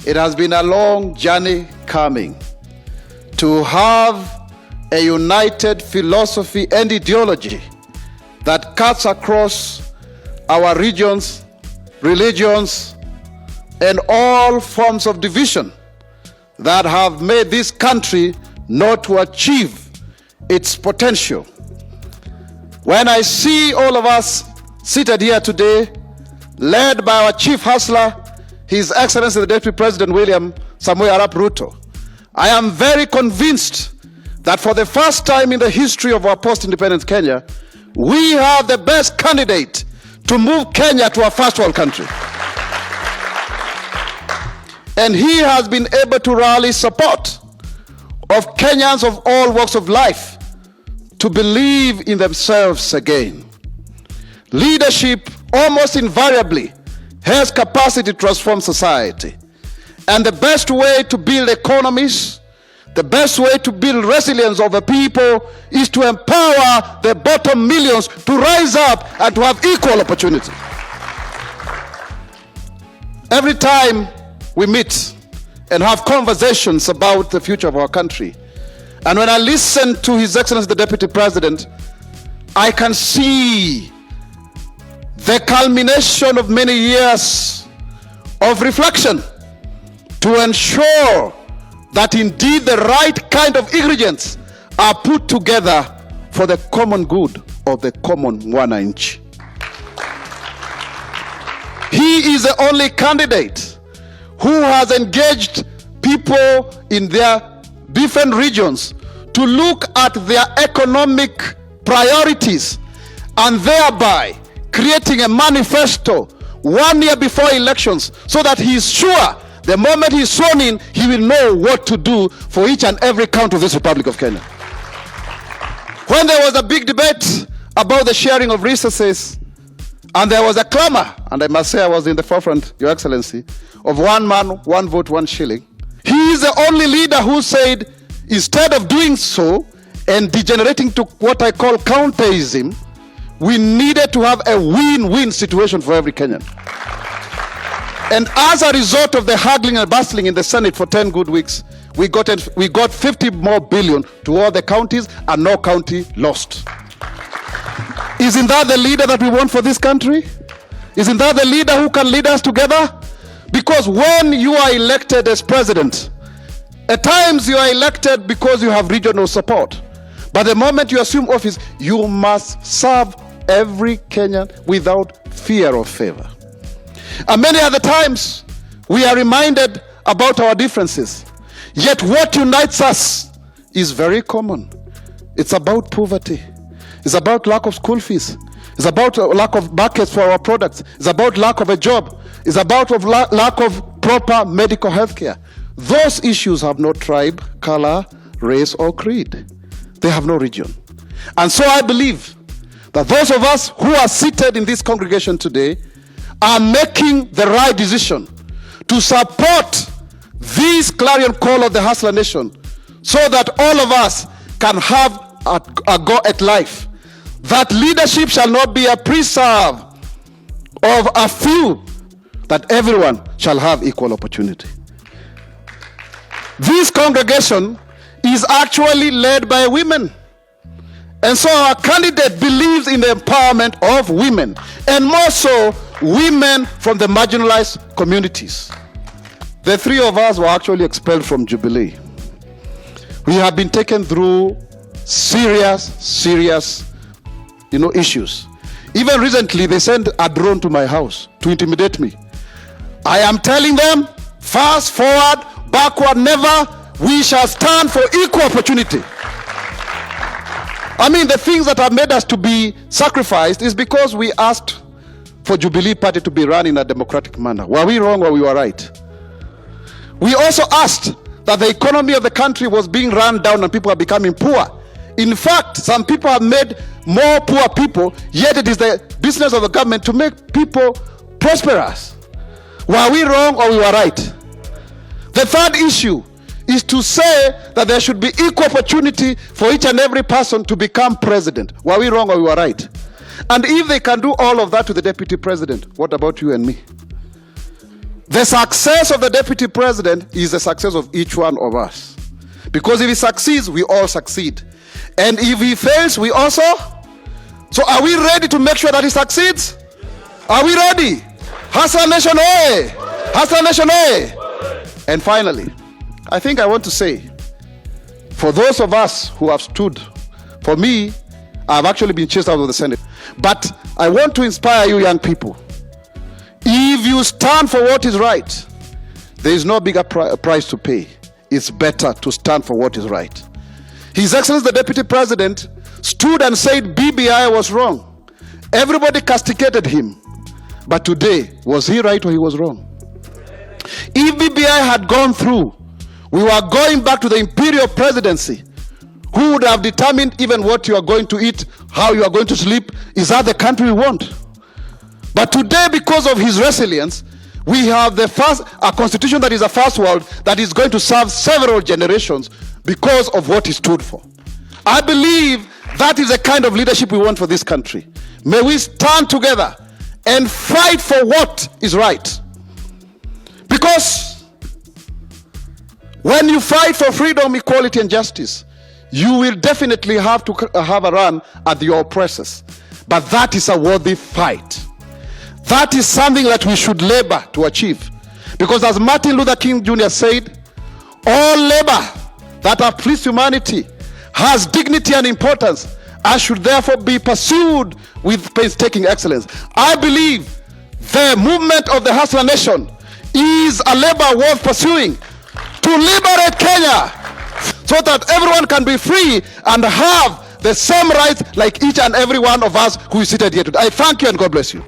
It has been a long journey coming to have a united philosophy and ideology that cuts across our regions, religions, and all forms of division that have made this country not to achieve its potential. When I see all of us seated here today, led by our chief hustler, His Excellency the Deputy President William Samoei Arap Ruto, I am very convinced that for the first time in the history of our post-independence Kenya, we have the best candidate to move Kenya to a first world country. And he has been able to rally support of Kenyans of all walks of life to believe in themselves again. Leadership almost invariably has capacity to transform society. And the best way to build economies, the best way to build resilience of the people is to empower the bottom millions to rise up and to have equal opportunity. Every time we meet and have conversations about the future of our country, and when I listen to His Excellency the Deputy President, I can see the culmination of many years of reflection to ensure that indeed the right kind of ingredients are put together for the common good of the common mwananchi. He is the only candidate who has engaged people in their different regions to look at their economic priorities and thereby creating a manifesto 1 year before elections so that he is sure the moment he is sworn in, he will know what to do for each and every count of this Republic of Kenya. When there was a big debate about the sharing of resources, and there was a clamor, and I must say I was in the forefront, Your Excellency, of 1 man, 1 vote, 1 shilling. He is the only leader who said, instead of doing so and degenerating to what I call counterism, we needed to have a win-win situation for every Kenyan. And as a result of the haggling and bustling in the Senate for 10 good weeks, we got 50 more billion to all the counties, and no county lost. Isn't that the leader that we want for this country? Isn't that the leader who can lead us together? Because when you are elected as president, at times you are elected because you have regional support. But the moment you assume office, you must serve every Kenyan without fear of favor. And many other times, we are reminded about our differences. Yet what unites us is very common. It's about poverty. It's about lack of school fees. It's about lack of markets for our products. It's about lack of a job. It's about lack of proper medical health care. Those issues have no tribe, color, race, or creed. They have no region. And so I believe that those of us who are seated in this congregation today are making the right decision to support this clarion call of the hustler nation so that all of us can have a go at life. That leadership shall not be a preserve of a few, that everyone shall have equal opportunity. This congregation is actually led by women. And so our candidate believes in the empowerment of women, and more so, women from the marginalized communities. The 3 of us were actually expelled from Jubilee. We have been taken through serious, issues. Even recently, they sent a drone to my house to intimidate me. I am telling them, fast forward, backward never, we shall stand for equal opportunity. I mean, the things that have made us to be sacrificed is because we asked for Jubilee Party to be run in a democratic manner. Were we wrong or we were right? We also asked that the economy of the country was being run down and people are becoming poor. In fact, some people have made more poor people, yet it is the business of the government to make people prosperous. Were we wrong or we were right? The third issue is to say that there should be equal opportunity for each and every person to become president. Were we wrong or we were right? And if they can do all of that to the deputy president, what about you and me? The success of the deputy president is the success of each one of us. Because if he succeeds, we all succeed. And if he fails, we also. So are we ready to make sure that he succeeds? Are we ready? Hustler Nation, oye! Hustler Nation, oye! And finally, I think I want to say, for those of us who have stood, for me, I've actually been chased out of the Senate. But I want to inspire you young people. If you stand for what is right, there is no bigger price to pay. It's better to stand for what is right. His Excellency the Deputy President stood and said BBI was wrong. Everybody castigated him. But today, was he right or he was wrong? If BBI had gone through, we were going back to the imperial presidency, who would have determined even what you are going to eat, how you are going to sleep. Is that the country we want? But today, because of his resilience, we have a constitution that is a first world, that is going to serve several generations because of what he stood for. I believe that is the kind of leadership we want for this country. May we stand together and fight for what is right. Because when you fight for freedom, equality, and justice, you will definitely have to have a run at your oppressors. But that is a worthy fight. That is something that we should labor to achieve. Because as Martin Luther King Jr. said, all labor that uplifts humanity has dignity and importance and should therefore be pursued with painstaking excellence. I believe the movement of the Hustler Nation is a labor worth pursuing to liberate Kenya so that everyone can be free and have the same rights like each and every one of us who is seated here today. I thank you and God bless you.